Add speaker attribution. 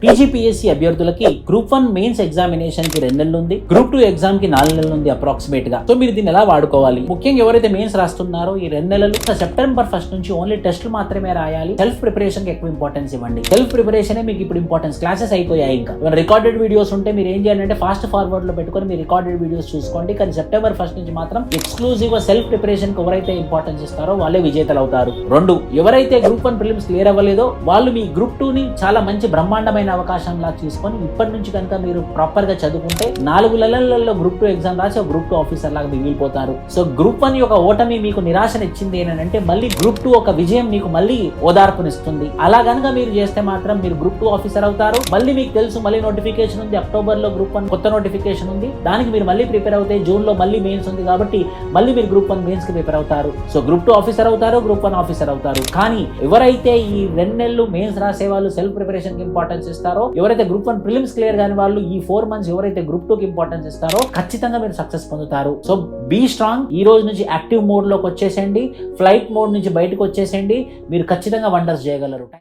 Speaker 1: TGPSC అభ్యర్థులకి group 1 mains examination కి 2 నెలలు ఉంది, గ్రూప్ 2 ఎగ్జామ్ కి 4 నెలలు ఉంది అప్రాక్సిమేట్ గా. సో మీరు దీన్ని ఎలా వాడుకోవాలి? ముఖ్యంగా ఎవరైతే మెయిన్స్ రాస్తున్నారో ఈ 2 నెలలు సెప్టెంబర్ 1 నుంచి ఓన్లీ టెస్టులు మాత్రమే రాయాలి. సెల్ఫ్ ప్రిపరేషన్ కి ఎక్కువ ఇంపార్టెన్స్ ఇవ్వండి. సెల్ఫ్ ప్రిపరేషన్ మీకు ఇప్పుడు ఇంపార్టెన్స్. క్లాసెస్ అయిపోయాయి. ఇంకా రికార్డెడ్ వీడియోస్ ఉంటే మీరు ఏం చేయాలంటే ఫాస్ట్ ఫార్వర్డ్ లో పెట్టుకొని మీరు రికార్డెడ్ వీడియోస్ చూసుకోండి. కానీ సెప్టెంబర్ 1 నుంచి మాత్రం ఎక్స్క్లూజివ్ గా సెల్ఫ్ ప్రిపరేషన్ కి ఎవరైతే ఇంపార్టెన్స్ ఇస్తారో వాళ్ళే విజేతలు అవుతారు. 2, ఎవరైతే గ్రూప్ 1 ప్రిలిమ్స్ క్లియర్ అవ్వలేదో వాళ్ళు మీ గ్రూప్ 2 ని చాలా మంచి బ్రహ్మాండమైన అవకాశంలా తీసుకొని ఇప్పటి నుంచి కనుక మీరు ప్రాపర్ గా చదువుకుంటే 4 నెలలలో గ్రూప్ 2 ఎగ్జామ్ రాసి గ్రూప్ 2 ఆఫీసర్ లాగా మిగిలిపోతారు. సో గ్రూప్ 1 యొక్క ఓటమి మీకు నిరాశనిచ్చింది ఏంటంటే మళ్ళీ గ్రూప్ 2 ఒక విజయం మీకు మళ్ళీ ఓదార్పునిస్తుంది. అలా కనుక మీరు చేస్తే మాత్రం మీరు గ్రూప్ 2 ఆఫీసర్ అవుతారు. మళ్ళీ మీకు తెలుసు మళ్ళీ నోటిఫికేషన్ ఉంది, అక్టోబర్ లో గ్రూప్ 1 కొత్త నోటిఫికేషన్ ఉంది, దానికి మీరు మళ్ళీ ప్రిపేర్ అవుతే జూన్ లో మళ్ళీ మెయిన్స్ ఉంది కాబట్టి మళ్ళీ మీరు గ్రూప్ 1 మెయిన్స్ కి ప్రిపేర్ అవుతారు. సో గ్రూప్ 2 ఆఫీసర్ అవుతారు, గ్రూప్ 1 ఆఫీసర్ అవుతారు. కానీ ఎవరైతే ఈ 2 నెలలు మెయిన్స్ రాసే వాళ్ళు సెల్ఫ్ ప్రిపరేషన్ కి ఇంపార్టెన్స్ ఇస్తారో, ఎవరైతే గ్రూప్ 1 ప్రిలిమ్స్ క్లియర్ కాని వాళ్ళు ఈ 4 మంత్స్ ఎవరైతే గ్రూప్ 2 కి ఇంపార్టెన్స్ ఇస్తారో ఖచ్చితంగా మీరు సక్సెస్ పొందుతారు. So be strong. ఈ రోజు నుంచి యాక్టివ్ మోడ్ లోకి వచ్చేసేయండి, ఫ్లైట్ మోడ్ నుంచి బయటకు వచ్చేసేయండి. మీరు ఖచ్చితంగా వండర్స్ చేయగలరు.